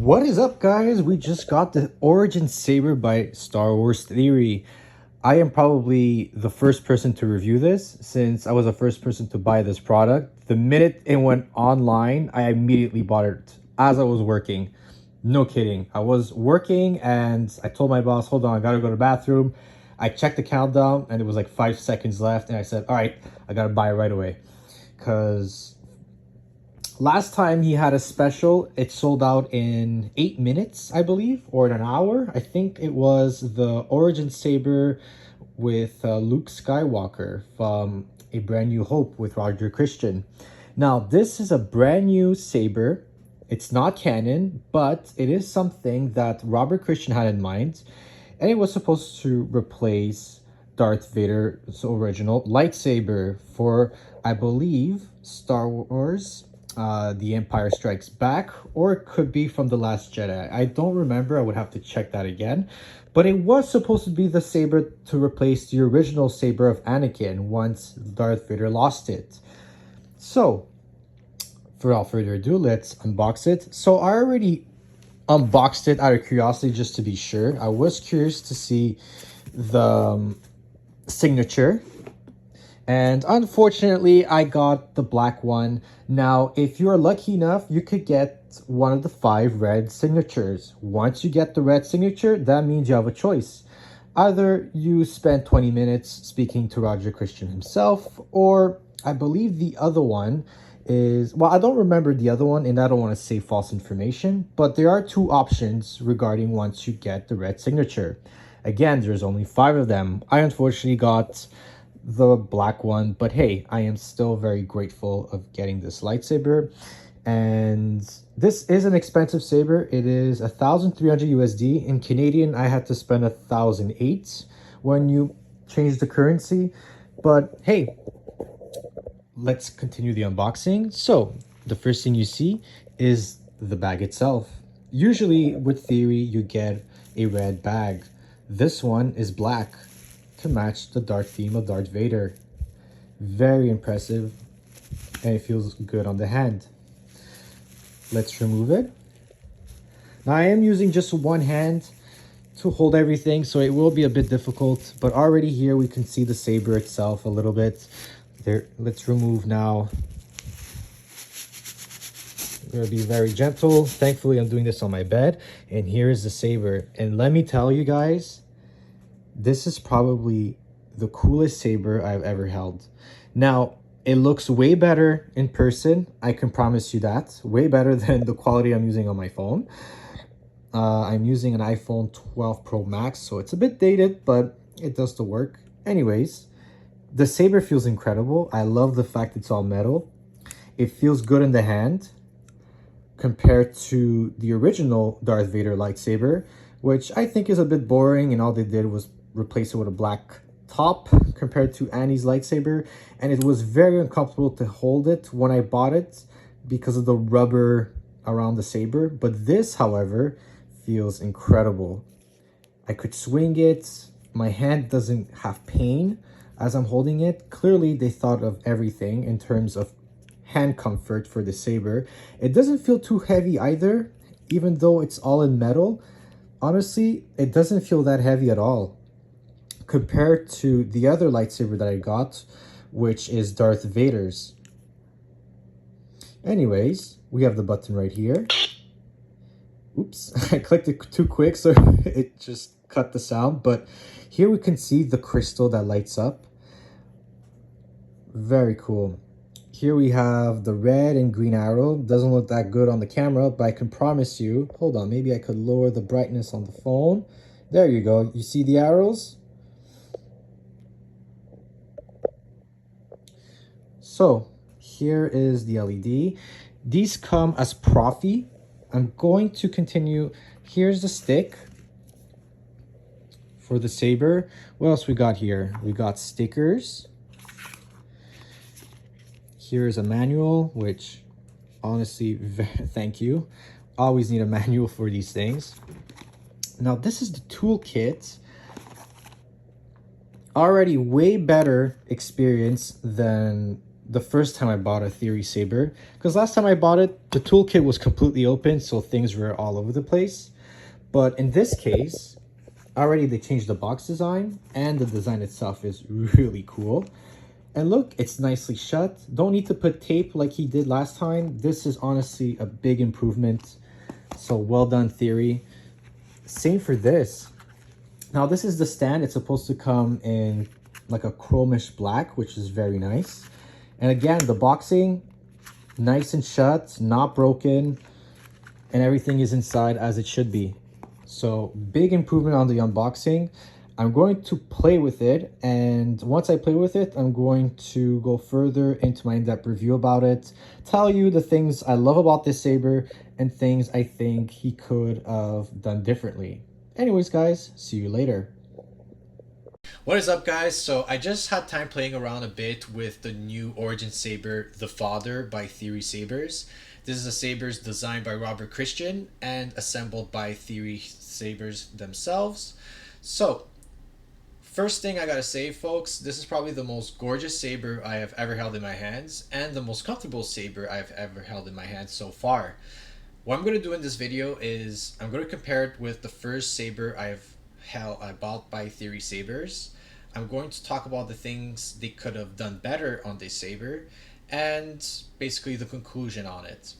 What is up, guys? We just got the Origin Saber by Star Wars Theory. I am probably the first person to review this since I was the first person to buy this product. The minute it went online, I immediately bought it as I was working. No kidding. I was working and I told my boss, hold on, I gotta go to the bathroom. I checked the countdown and it was like 5 seconds left, and I said, all right, I gotta buy it right away. Because last time he had a special, it sold out in 8 minutes, I believe, or in an hour. I think it was the Origin Saber with Luke Skywalker from A Brand New Hope with Roger Christian. Now, this is a brand new saber. It's not canon, but it is something that Robert Christian had in mind, and it was supposed to replace Darth Vader's original lightsaber for, I believe, Star Wars The Empire Strikes Back, or it could be from The Last Jedi. I don't remember. I would have to check that again. But it was supposed to be the saber to replace the original saber of Anakin once Darth Vader lost it. So, without further ado, let's unbox it. So I already unboxed it out of curiosity just to be sure. I was curious to see the signature. And unfortunately, I got the black one. Now, if you're lucky enough, you could get one of the 5 red signatures. Once you get the red signature, that means you have a choice. Either you spend 20 minutes speaking to Roger Christian himself, or I believe the other one is, well, I don't remember the other one, and I don't want to say false information, but there are 2 options regarding once you get the red signature. Again, there's only 5 of them. I unfortunately got the black one, but hey, I am still very grateful of getting this lightsaber. And this is an expensive saber. It is 1,300 USD. In Canadian, I had to spend 1,008 when you change the currency. But hey, let's continue the unboxing. So the first thing you see is the bag itself. Usually with Theory, you get a red bag. This one is black to match the dark theme of Darth Vader. Very impressive, and it feels good on the hand. Let's remove it. Now I am using just one hand to hold everything, so it will be a bit difficult, but already here we can see the saber itself a little bit. There, let's remove now. I'm gonna be very gentle. Thankfully, I'm doing this on my bed, and here is the saber. And let me tell you guys, this is probably the coolest saber I've ever held. Now, it looks way better in person. I can promise you that. Way better than the quality I'm using on my phone. I'm using an iPhone 12 Pro Max, so it's a bit dated, but it does the work. Anyways, the saber feels incredible. I love the fact it's all metal. It feels good in the hand compared to the original Darth Vader lightsaber, which I think is a bit boring, and all they did was replace it with a black top compared to Annie's lightsaber, and it was very uncomfortable to hold it when I bought it because of the rubber around the saber. But this, however, feels incredible. I could swing it. My hand doesn't have pain as I'm holding it. Clearly, they thought of everything in terms of hand comfort for the saber. It doesn't feel too heavy either, even though it's all in metal. Honestly, it doesn't feel that heavy at all compared to the other lightsaber that I got, which is Darth Vader's. Anyways, we have the button right here. Oops, I clicked it too quick, so it just cut the sound. But here we can see the crystal that lights up. Very cool. Here we have the red and green arrow. Doesn't look that good on the camera, but I can promise you, hold on, maybe I could lower the brightness on the phone. There you go. You see the arrows? So here is the LED. These come as Profi. I'm going to continue. Here's the stick for the saber. What else we got here? We got stickers. Here's a manual, which honestly, thank you. Always need a manual for these things. Now this is the toolkit. Already way better experience than the first time I bought a Theory Saber, because last time I bought it, the toolkit was completely open, so things were all over the place. But in this case, already they changed the box design, and the design itself is really cool. And look, it's nicely shut. Don't need to put tape like he did last time. This is honestly a big improvement. So well done, Theory. Same for this. Now this is the stand. It's supposed to come in like a chromish black, which is very nice. And again, the boxing, nice and shut, not broken, and everything is inside as it should be. So big improvement on the unboxing. I'm going to play with it, and once I play with it, I'm going to go further into my in-depth review about it, tell you the things I love about this Saber and things I think he could have done differently. Anyways, guys, see you later. What is up, guys? So I just had time playing around a bit with the new Origin Saber, The Father by Theory Sabers. This is a Sabers designed by Robert Christian and assembled by Theory Sabers themselves. So, first thing I gotta say, folks, this is probably the most gorgeous Saber I have ever held in my hands and the most comfortable Saber I've ever held in my hands so far. What I'm going to do in this video is I'm going to compare it with the first Saber I bought by Theory Sabers. I'm going to talk about the things they could have done better on this Saber and basically the conclusion on it.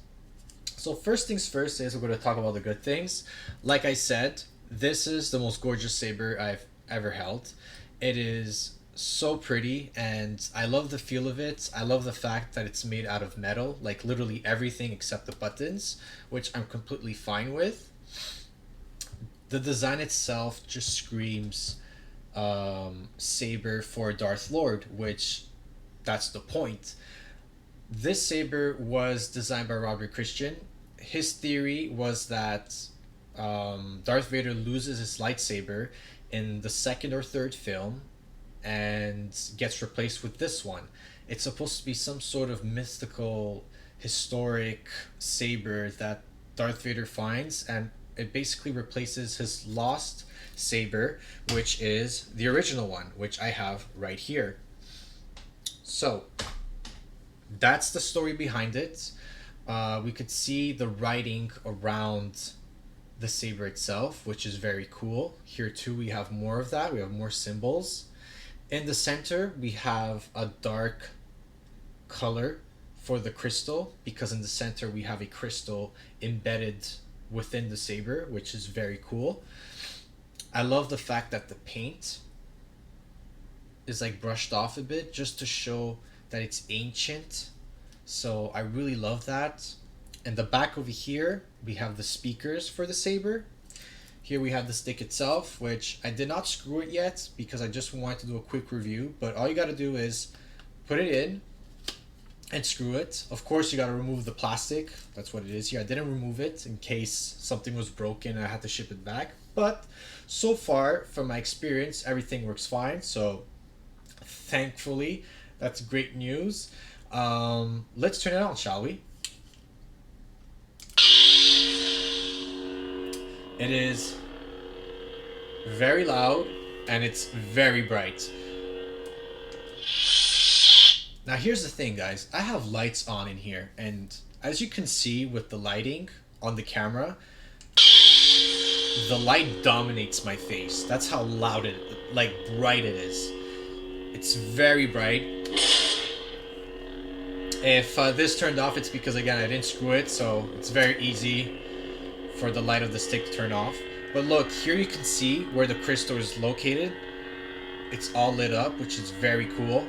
So first things first is we're going to talk about the good things. Like I said, this is the most gorgeous Saber I've ever held. It is so pretty and I love the feel of it. I love the fact that it's made out of metal, like literally everything except the buttons, which I'm completely fine with. The design itself just screams Saber for Darth Lord, which that's the point. This Saber was designed by Robert Christian. His theory was that Darth Vader loses his lightsaber in the second or third film and gets replaced with this one. It's supposed to be some sort of mystical, historic saber that Darth Vader finds, and it basically replaces his lost saber, which is the original one, which I have right here. So, that's the story behind it. We could see the writing around the saber itself, which is very cool. Here too, we have more of that. We have more symbols. In the center, we have a dark color for the crystal, because in the center we have a crystal embedded within the saber, which is very cool. I love the fact that the paint is like brushed off a bit just to show that it's ancient. So I really love that. In the back over here, we have the speakers for the saber. Here we have the stick itself, which I did not screw it yet because I just wanted to do a quick review. But all you got to do is put it in and screw it. Of course, you got to remove the plastic. That's what it is here. I didn't remove it in case something was broken and I had to ship it back. But so far, from my experience, everything works fine. So thankfully, that's great news. Let's turn it on, shall we? It is very loud and it's very bright. Now here's the thing, guys. I have lights on in here, and as you can see with the lighting on the camera, the light dominates my face. That's how loud it, like bright it is. It's very bright. If this turned off, it's because again I didn't screw it, so it's very easy for the light of the stick to turn off. But look, here you can see where the crystal is located. It's all lit up, which is very cool.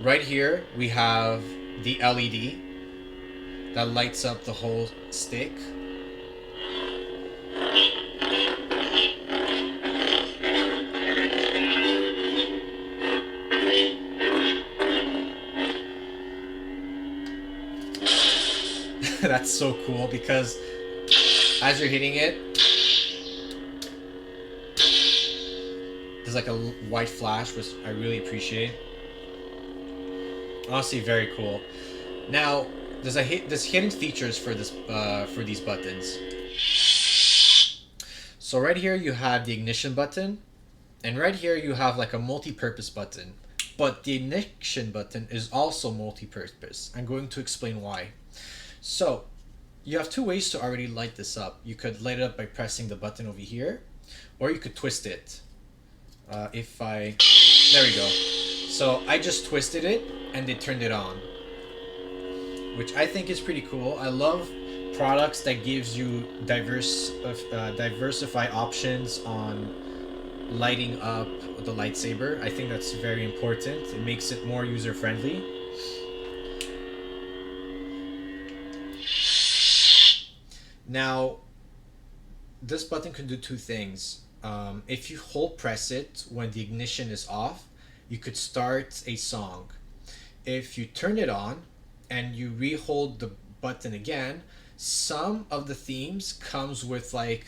Right here, we have the LED that lights up the whole stick. That's so cool because as you're hitting it, there's like a white flash, which I really appreciate. Honestly, very cool. Now, there's hidden features for this for these buttons. So right here you have the ignition button. And right here you have like a multi-purpose button, but the ignition button is also multi-purpose. I'm going to explain why. So you have two ways to already light this up. You could light it up by pressing the button over here, or you could twist it. There we go. So I just twisted it and it turned it on, which I think is pretty cool. I love products that gives you diversify options on lighting up the lightsaber. I think that's very important. It makes it more user friendly. Now, this button can do two things. If you hold press it when the ignition is off, you could start a song. If you turn it on and you re-hold the button again, some of the themes comes with like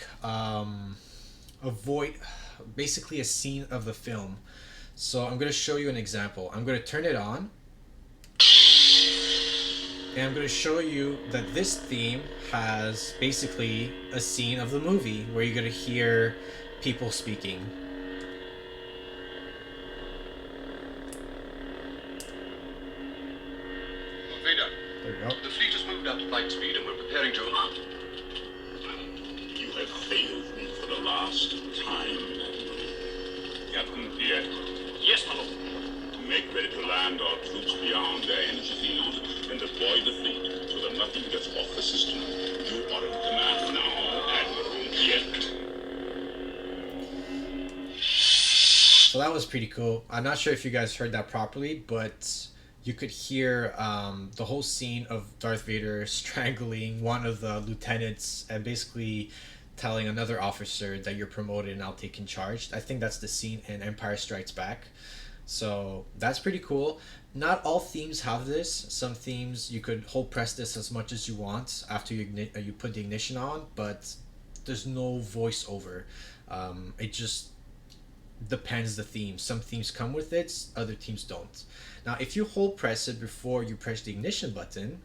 basically a scene of the film. So I'm going to show you an example. I'm going to turn it on, and I'm going to show you that this theme has basically a scene of the movie where you're going to hear people speaking. Vader, There we go. the fleet has moved up to flight speed and we're preparing to... You have failed me for the last time, Captain Pierre. Yes, my lord. Make ready to land our troops beyond their energy field and deploy the fleet so that nothing gets off the system. You are in command now, Admiral Pierre. So that was pretty cool. I'm not sure if you guys heard that properly, but you could hear the whole scene of Darth Vader strangling one of the lieutenants and basically telling another officer that you're promoted and I'll take in charge. I think that's the scene in Empire Strikes Back. So that's pretty cool. Not all themes have this. Some themes you could hold press this as much as you want after you put the ignition on, but there's no voiceover. It just depends the theme. Some themes come with it, other themes don't. Now if you hold press it before you press the ignition button,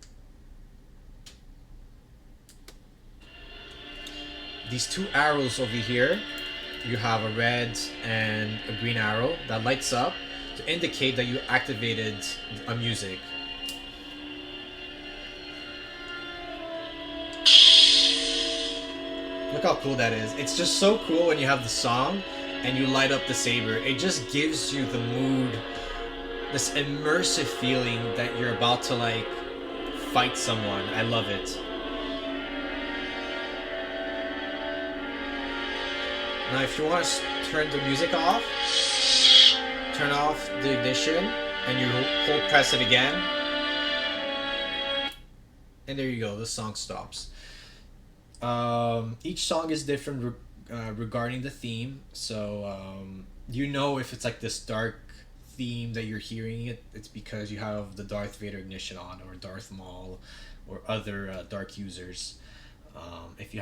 these two arrows over here, you have a red and a green arrow that lights up to indicate that you activated a music. Look how cool that is. It's just so cool when you have the song and you light up the saber. It just gives you the mood, this immersive feeling that you're about to like fight someone. I love it. Now if you want to turn the music off, turn off the ignition and you hold press it again, and there you go, the song stops. Each song is different regarding the theme, so you know if it's like this dark theme that you're hearing it's because you have the Darth Vader ignition on, or Darth Maul, or other dark users. If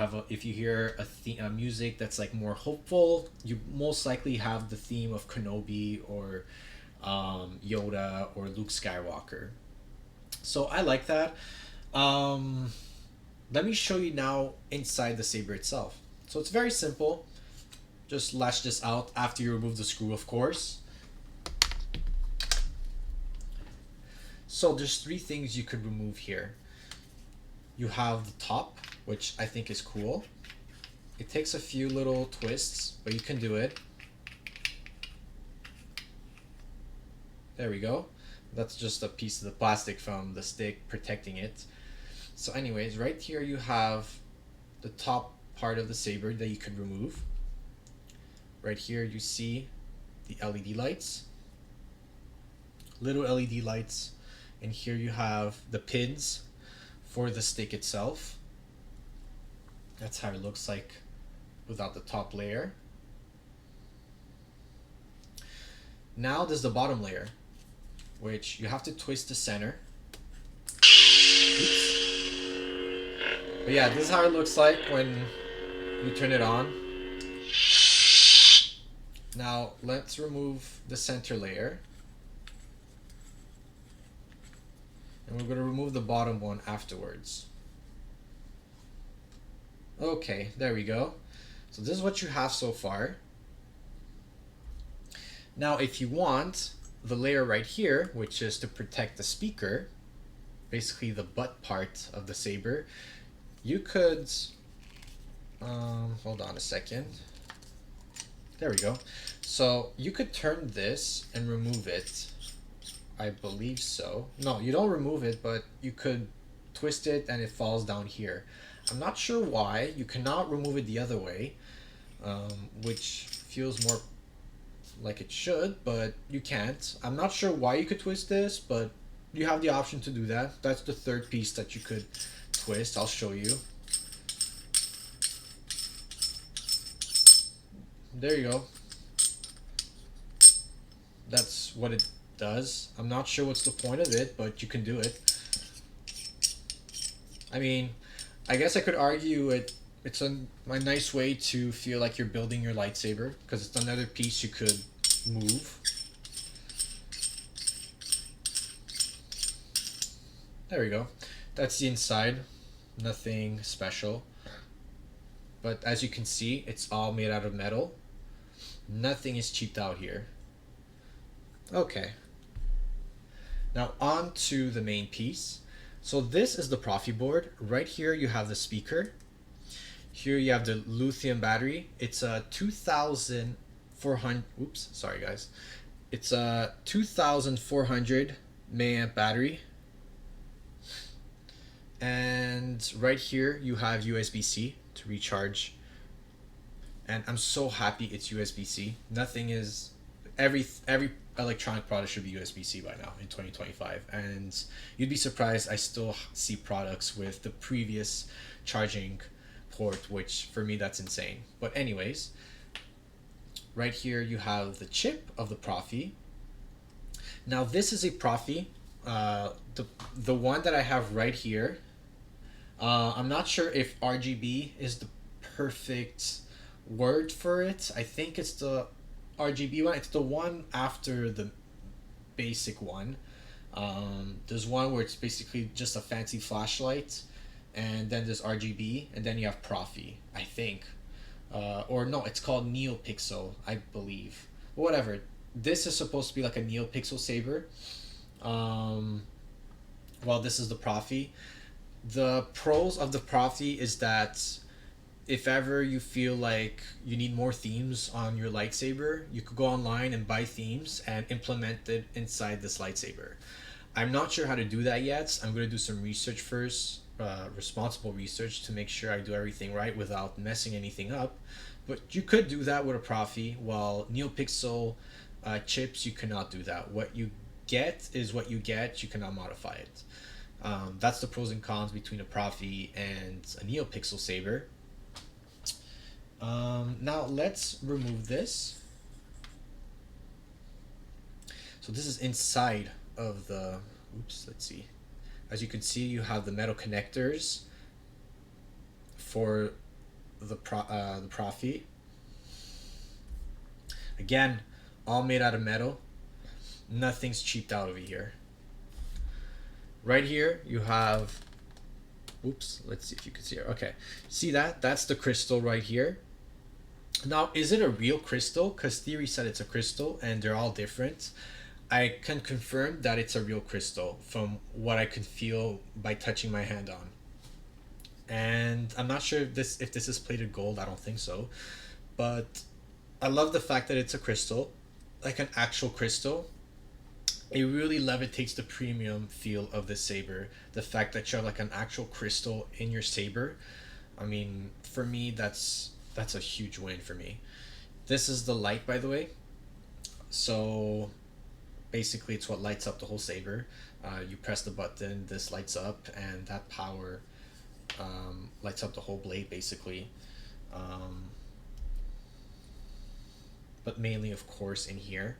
you hear a music that's like more hopeful, you most likely have the theme of Kenobi or Yoda or Luke Skywalker. So I like that. Let me show you now inside the saber itself. So it's very simple. Just latch this out after you remove the screw, of course. So there's three things you could remove here. You have the top, which I think is cool. It takes a few little twists, but you can do it. There we go. That's just a piece of the plastic from the stick protecting it. So anyways, right here you have the top part of the saber that you could remove. Right here you see the LED lights, little LED lights, and here you have the pins for the stick itself. That's how it looks like without the top layer. Now there's the bottom layer, which you have to twist the center. Oops. But yeah, this is how it looks like when you turn it on. Now let's remove the center layer. And we're going to remove the bottom one afterwards. Okay, there we go. So this is what you have so far. Now, if you want the layer right here, which is to protect the speaker, basically the butt part of the saber, you could, hold on a second. There we go. So you could turn this and remove it. I believe so. No, you don't remove it, but you could twist it and it falls down here. I'm not sure why. You cannot remove it the other way, which feels more like it should, but you can't. I'm not sure why you could twist this, but you have the option to do that. That's the third piece that you could twist. I'll show you. There you go. That's what it does. I'm not sure what's the point of it, but you can do it. I mean, I guess I could argue it's a nice way to feel like you're building your lightsaber, because it's another piece you could move. There we go. That's the inside. Nothing special. But as you can see, it's all made out of metal. Nothing is cheaped out here. Okay. Now on to the main piece. So this is the Profi board. Right here you have the speaker. Here you have the lithium battery. It's a 2,400. Oops, sorry guys. It's a 2,400 milliamp battery. And right here you have USB-C to recharge. And I'm so happy it's USB-C. Nothing is every electronic product should be USB-C by now in 2025, and you'd be surprised I still see products with the previous charging port, which for me that's insane. But anyways, right here you have the chip of the Profi. Now this is a Profi, the one that I have right here. I'm not sure if RGB is the perfect word for it. I think it's the RGB one. It's the one after the basic one. There's one where it's basically just a fancy flashlight, and then there's RGB, and then you have Profi, I think. Or no, it's called NeoPixel, I believe. But whatever. This is supposed to be like a NeoPixel saber. Well, this is the Profi. The pros of the Profi is that if ever you feel like you need more themes on your lightsaber, you could go online and buy themes and implement it inside this lightsaber. I'm not sure how to do that yet. I'm going to do some research first, responsible research, to make sure I do everything right without messing anything up. But you could do that with a Profi, while NeoPixel chips, you cannot do that. What you get is what you get. You cannot modify it. That's the pros and cons between a Profi and a NeoPixel saber. Now let's remove this. So this is inside of the, oops, let's see. As you can see, you have the metal connectors for the Profi. Again, all made out of metal. Nothing's cheaped out over here. Right here, you have, oops, let's see if you can see it. Okay, see that? That's the crystal right here. Now, is it a real crystal? Because Theory said it's a crystal and they're all different. I can confirm that it's a real crystal from what I can feel by touching my hand on. And I'm not sure if this is plated gold. I don't think so. But I love the fact that it's a crystal, like an actual crystal. It really levitates the premium feel of the saber. The fact that you have like an actual crystal in your saber. I mean, for me, that's a huge win for me. This is the light, by the way. So basically it's what lights up the whole saber. You press the button, this lights up, and that power lights up the whole blade basically. But mainly, of course, in here.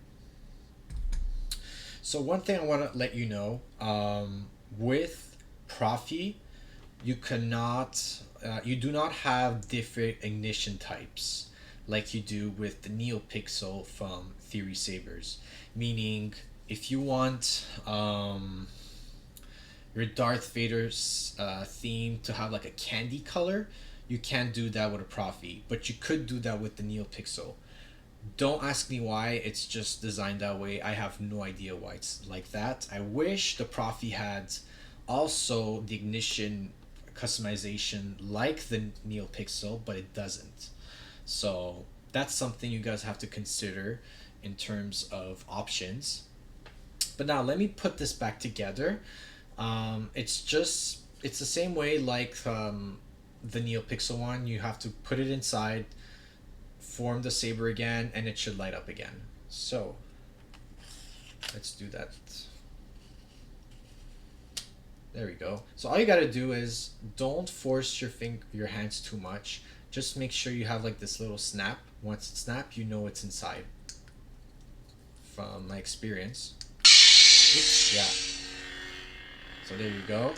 So one thing I want to let you know, with Profi, you cannot, you do not have different ignition types like you do with the NeoPixel from Theory Sabers. Meaning, if you want your Darth Vader's theme to have like a candy color, you can't do that with a Profi, but you could do that with the NeoPixel. Don't ask me why, it's just designed that way. I have no idea why it's like that. I wish the Profi had also the ignition customization like the NeoPixel, but it doesn't. So that's something you guys have to consider in terms of options. But now let me put this back together. It's the same way like the NeoPixel one. You have to put it inside, form the saber again, and it should light up again. So let's do that. There we go. So all you gotta do is don't force your hands too much. Just make sure you have like this little snap. Once it snaps, you know it's inside. From my experience. Oops, yeah. So there you go.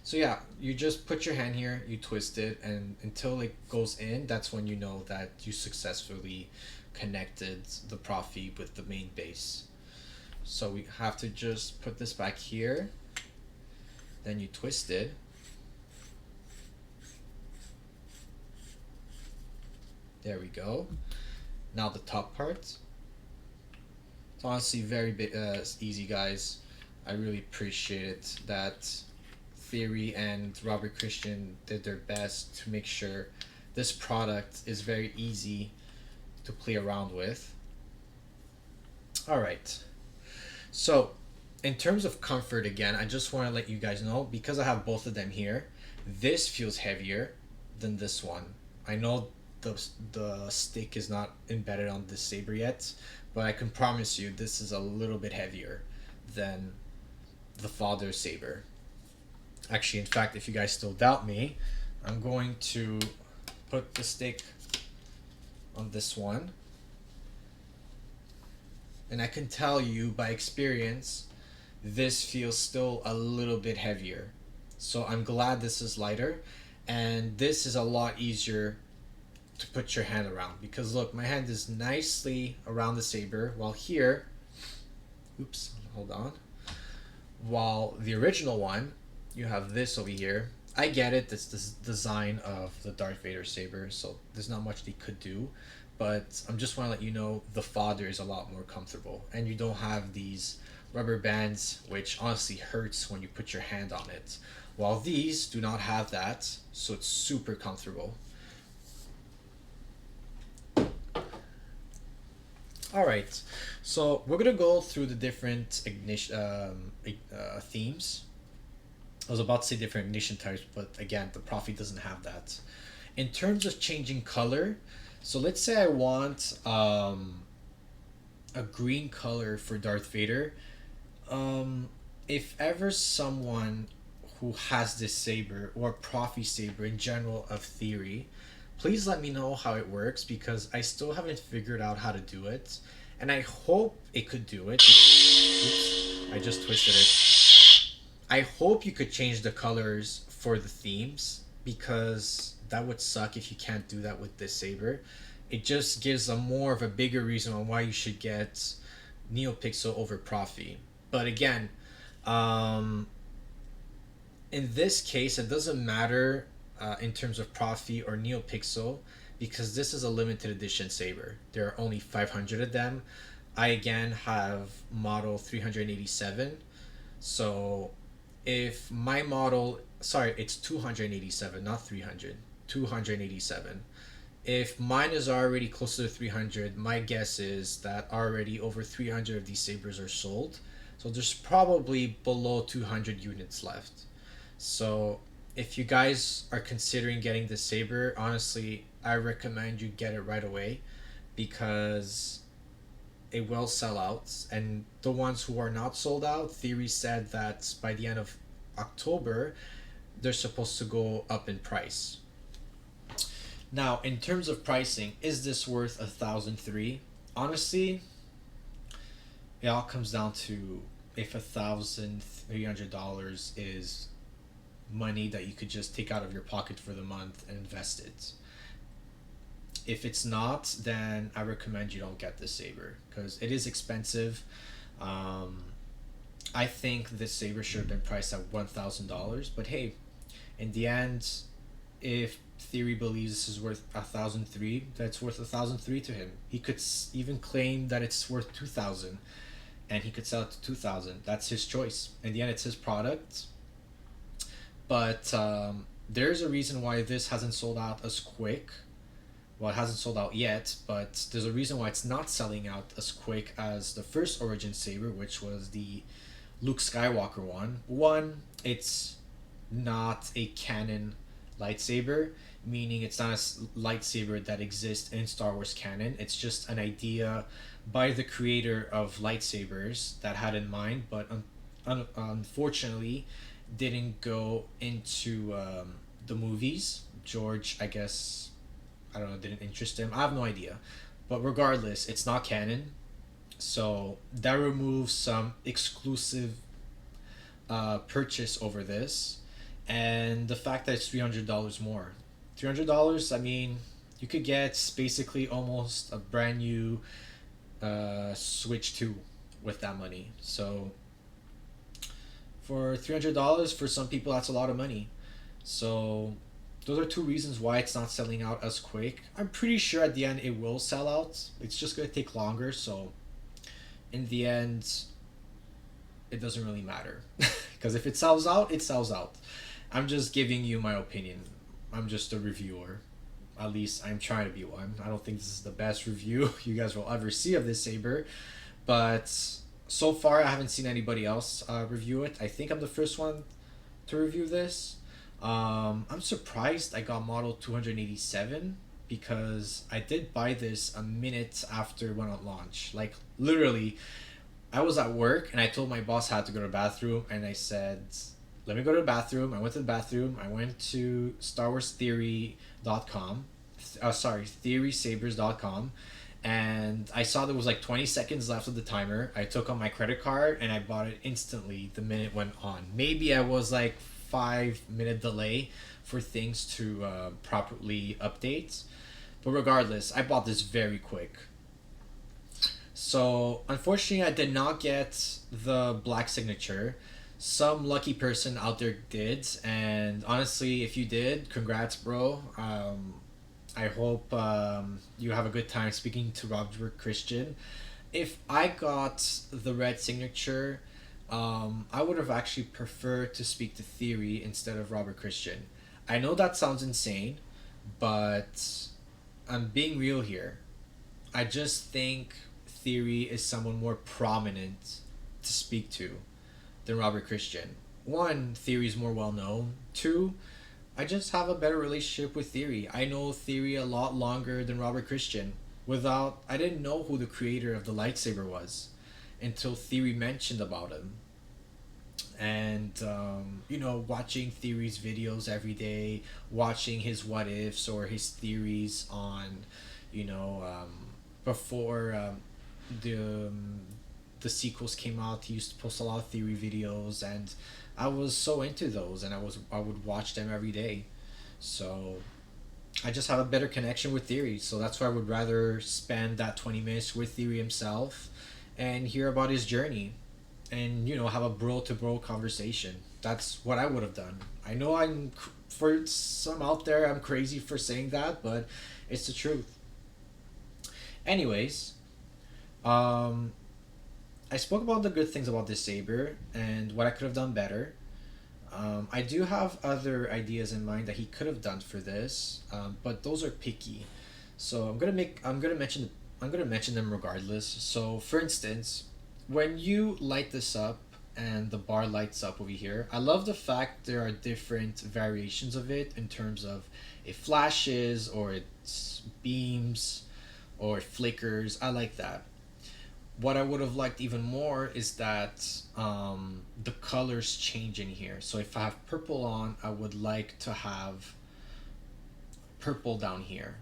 So yeah, you just put your hand here, you twist it, and until it goes in, that's when you know that you successfully connected the Profi with the main base. So we have to just put this back here, then you twist it. There we go. Now the top part. It's honestly very easy, guys. I really appreciate it that Theory and Robert Christian did their best to make sure this product is very easy to play around with. All right. So in terms of comfort, again, I just want to let you guys know, because I have both of them here, this feels heavier than this one. I know the stick is not embedded on this saber yet, but I can promise you this is a little bit heavier than the father saber. Actually, in fact, if you guys still doubt me, I'm going to put the stick on this one, and I can tell you by experience this feels still a little bit heavier. So I'm glad this is lighter, and this is a lot easier to put your hand around, because look, my hand is nicely around the saber, while here, oops, hold on, while the original one, you have this over here. I get it, it's the design of the Darth Vader saber, so there's not much they could do, but I'm just want to let you know the father is a lot more comfortable, and you don't have these rubber bands, which honestly hurts when you put your hand on it, while these do not have that, so it's super comfortable. All right, so we're gonna go through the different ignition themes. I was about to say different ignition types, but again, the Profi doesn't have that. In terms of changing color, so let's say I want a green color for Darth Vader. If ever someone who has this saber or Profi saber in general of Theory, please let me know how it works, because I still haven't figured out how to do it, and I hope it could do it. Oops, I just twisted it. I hope you could change the colors for the themes, because that would suck if you can't do that with this saber. It just gives a more of a bigger reason on why you should get NeoPixel over Profi. But again, in this case, it doesn't matter in terms of Profi or NeoPixel, because this is a limited edition saber. There are only 500 of them. I again have model 387. So if my model, sorry, it's 287, not 300, 287. If mine is already close to 300, my guess is that already over 300 of these sabers are sold. So there's probably below 200 units left. So if you guys are considering getting this saber, honestly, I recommend you get it right away, because it will sell out. And the ones who are not sold out, Theory said that by the end of October, they're supposed to go up in price. Now, in terms of pricing, is this worth $1,003? Honestly, it all comes down to if $1,300 is money that you could just take out of your pocket for the month and invest it. If it's not, then I recommend you don't get this saber, because it is expensive. I think this saber should have been priced at $1,000, but hey, in the end, if Theory believes this is worth 1,003, that's worth 1,003 to him. He could even claim that it's worth 2,000, and he could sell it to 2,000. That's his choice. In the end, it's his product. But there's a reason why this hasn't sold out as quick. Well, it hasn't sold out yet, but there's a reason why it's not selling out as quick as the first Origin Saber, which was the Luke Skywalker one. One, it's not a canon lightsaber, meaning it's not a lightsaber that exists in Star Wars canon. It's just an idea by the creator of lightsabers that had in mind, but unfortunately didn't go into the movies. George, I guess, I don't know, didn't interest him. I have no idea. But regardless, it's not canon. So that removes some exclusive purchase over this. And the fact that it's $300 more. $300, I mean, you could get basically almost a brand new Switch 2 with that money. So for $300, for some people, that's a lot of money. So those are two reasons why it's not selling out as quick. I'm pretty sure at the end it will sell out. It's just going to take longer. So in the end, it doesn't really matter. Because if it sells out, it sells out. I'm just giving you my opinion. I'm just a reviewer. At least I'm trying to be one. I don't think this is the best review you guys will ever see of this Saber. But so far, I haven't seen anybody else review it. I think I'm the first one to review this. I'm surprised I got model 287 because I did buy this a minute after it went on launch. Like, literally, I was at work and I told my boss I had to go to the bathroom, and I said, let me go to the bathroom. I went to the bathroom. I went to StarWarsTheory.com. TheorySabers.com. And I saw there was like 20 seconds left of the timer. I took out my credit card and I bought it instantly the minute it went on. Maybe I was like 5-minute delay for things to properly update. But regardless, I bought this very quick. So unfortunately, I did not get the black signature. Some lucky person out there did, and honestly, if you did, congrats, bro. I hope you have a good time speaking to Robert Christian. If I got the red signature, I would have actually preferred to speak to Theory instead of Robert Christian. I know that sounds insane, but I'm being real here. I just think Theory is someone more prominent to speak to than Robert Christian. One, Theory is more well known. Two, I just have a better relationship with Theory. I know Theory a lot longer than Robert Christian. I didn't know who the creator of the lightsaber was until Theory mentioned about him. And watching Theory's videos every day, watching his what ifs or his theories on, before the sequels came out, he used to post a lot of Theory videos, and I was so into those, and I would watch them every day. So I just have a better connection with Theory, so that's why I would rather spend that 20 minutes with Theory himself and hear about his journey and have a bro to bro conversation. That's what I would have done. I know for some out there, I'm crazy for saying that, but it's the truth. Anyways, I spoke about the good things about this Saber and what I could have done better. I do have other ideas in mind that he could have done for this, but those are picky. So I'm gonna mention them regardless. So for instance, when you light this up and the bar lights up over here, I love the fact there are different variations of it in terms of it flashes or it beams or it flickers. I like that. What I would have liked even more is that the colors change in here. So if I have purple on, I would like to have purple down here.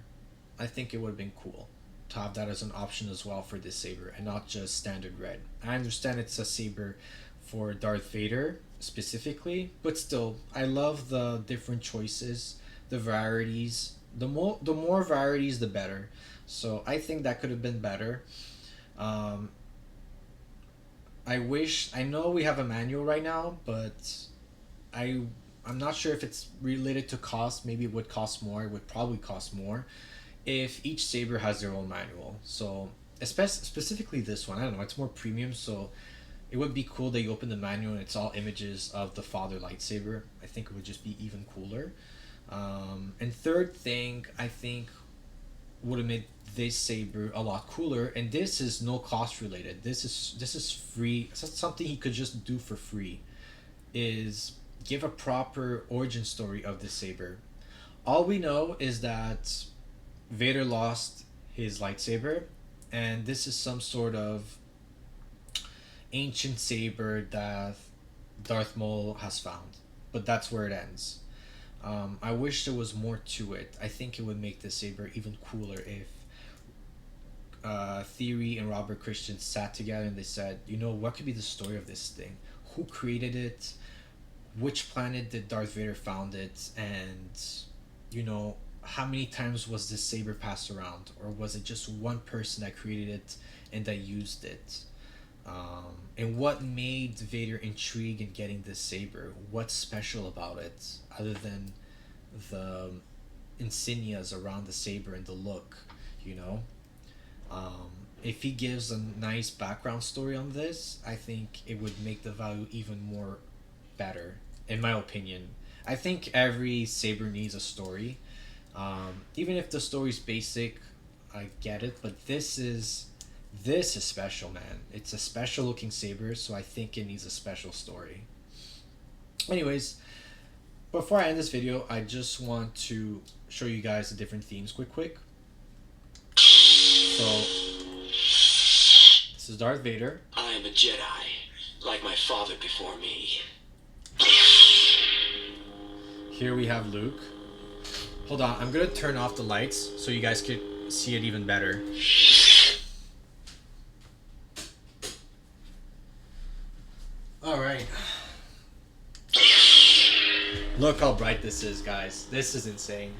I think it would have been cool to have that as an option as well for this saber and not just standard red. I understand it's a saber for Darth Vader specifically, but still, I love the different choices, the varieties. The more varieties, the better. So I think that could have been better. I know we have a manual right now, but I I'm not sure if it's related to cost. Maybe it would cost more. It would probably cost more if each saber has their own manual. So, specifically this one, I don't know. It's more premium, so it would be cool that you open the manual and it's all images of the father lightsaber. I think it would just be even cooler. And third thing, I think would have made this saber a lot cooler. And this is no cost related. This is free. It's something he could just do for free. Is give a proper origin story of this saber. All we know is that Vader lost his lightsaber, and this is some sort of ancient saber that Darth Maul has found. But that's where it ends. I wish there was more to it. I think it would make this saber even cooler if Theory and Robert Christian sat together and they said, you know, what could be the story of this thing? Who created it? Which planet did Darth Vader found it? And, you know, how many times was this saber passed around? Or was it just one person that created it and that used it? And what made Vader intrigued in getting this saber? What's special about it other than the insignias around the saber and the look, you know? If he gives a nice background story on this, I think it would make the value even more better, in my opinion. I think every saber needs a story. Even if the story's basic, I get it, but this is special, man. It's a special looking saber, so I think it needs a special story. Anyways, before I end this video, I just want to show you guys the different themes quick. So, this is Darth Vader. I am a Jedi, like my father before me. Here we have Luke. Hold on, I'm gonna turn off the lights so you guys could see it even better. Alright. Look how bright this is, guys. This is insane.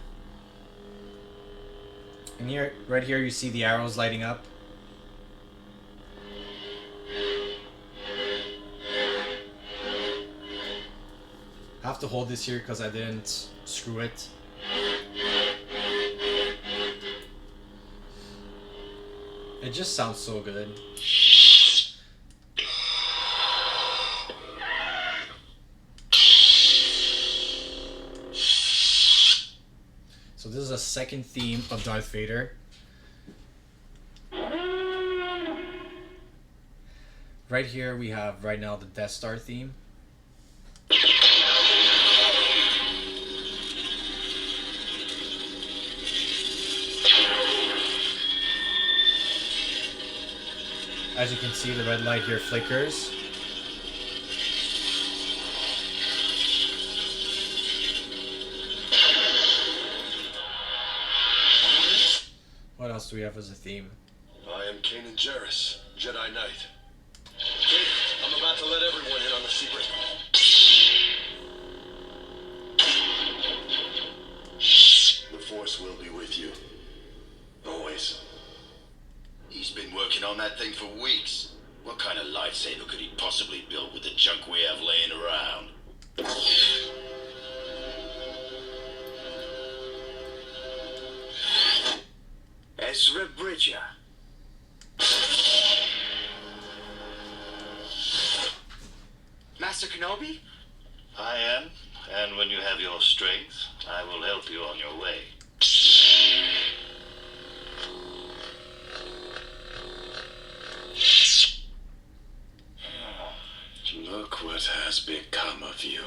And here, right here, you see the arrows lighting up. I have to hold this here because I didn't screw it. It just sounds so good. So this is a second theme of Darth Vader. Right here we have right now the Death Star theme. As you can see, the red light here flickers. What else do we have as a theme? I am Kanan Jarrus, Jedi Knight. Kid, I'm about to let everyone in on the secret. The Force will be with you. Always. He's been working on that thing for weeks. What kind of lightsaber could he possibly build with the junk we have laying around? Ezra Bridger. Master Kenobi? I am, and when you have your strength, I will help you on your way. Look what has become of you.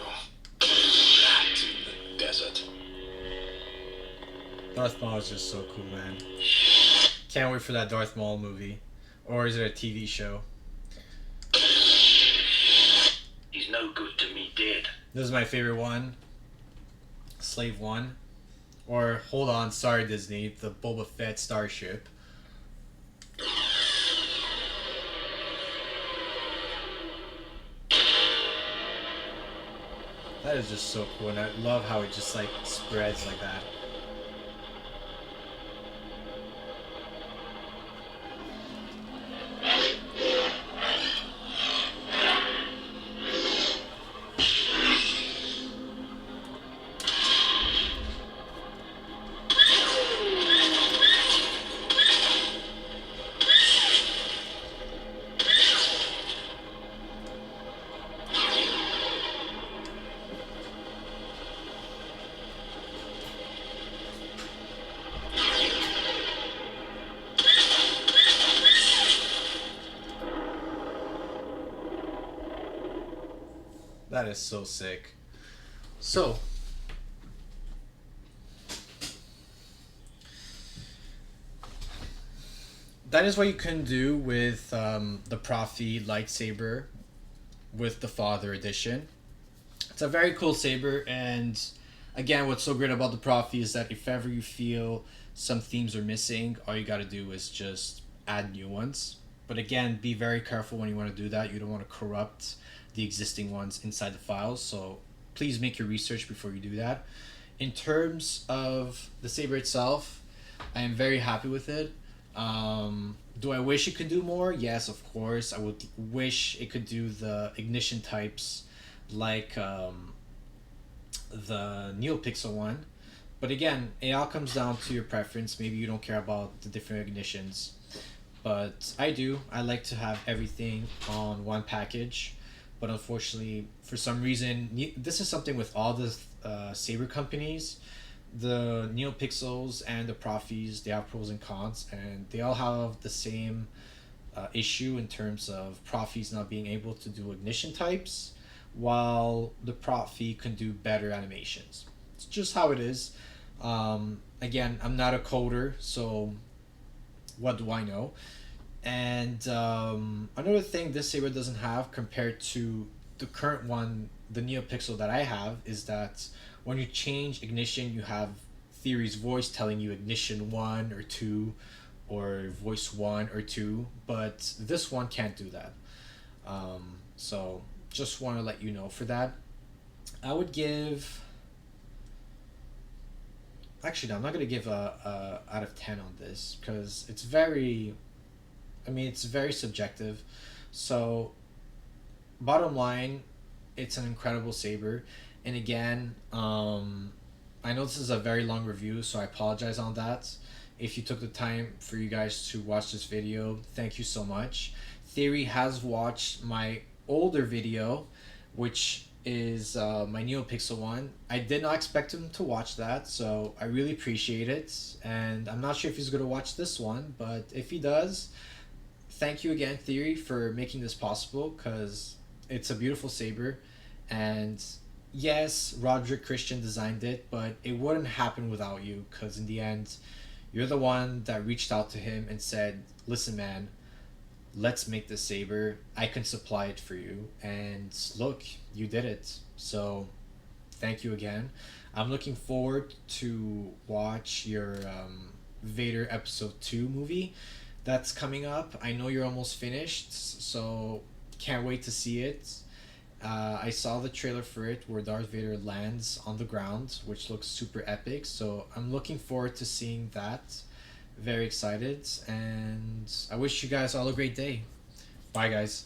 Rat in the desert. Darth Maul is just so cool, man. Can't wait for that Darth Maul movie. Or is it a TV show? He's no good to me dead. This is my favorite one. Slave 1. Or, hold on, sorry Disney, the Boba Fett starship. That is just so cool, and I love how it just like spreads like that. That is so sick. So, that is what you can do with the Profi lightsaber with the Father Edition. It's a very cool saber, and again, what's so great about the Profi is that if ever you feel some themes are missing, all you got to do is just add new ones. But again, be very careful when you want to do that. You don't want to corrupt the existing ones inside the files, so please make your research before you do that. In terms of the saber itself, I am very happy with it. Do I wish it could do more? Yes, of course. I would wish it could do the ignition types like the NeoPixel one. But again, it all comes down to your preference. Maybe you don't care about the different ignitions. But I do. I like to have everything on one package. But unfortunately, for some reason, this is something with all the Saber companies. The NeoPixels and the Profis, they have pros and cons, and they all have the same issue in terms of Profis not being able to do ignition types, while the Profi can do better animations. It's just how it is. Again, I'm not a coder, so what do I know? And another thing this saber doesn't have compared to the current one, the NeoPixel that I have, is that when you change ignition, you have Theory's voice telling you ignition 1 or 2, or voice 1 or 2, but this one can't do that. So just want to let you know for that. I would give... Actually, no, I'm not going to give a out of 10 on this, because it's very... I mean, it's very subjective. So, bottom line, it's an incredible saber. And again, I know this is a very long review, so I apologize on that. If you took the time for you guys to watch this video, thank you so much. Theory has watched my older video, which is my NeoPixel one. I did not expect him to watch that, so I really appreciate it. And I'm not sure if he's going to watch this one, but if he does, thank you again, Theory, for making this possible, because it's a beautiful saber. And yes, Roderick Christian designed it, but it wouldn't happen without you, because in the end, you're the one that reached out to him and said, listen, man, let's make this saber. I can supply it for you. And look, you did it. So thank you again. I'm looking forward to watch your Vader Episode 2 movie that's coming up. I know you're almost finished, so can't wait to see it. I saw the trailer for it where Darth Vader lands on the ground, which looks super epic, so I'm looking forward to seeing that. Very excited, and I wish you guys all a great day. Bye, guys.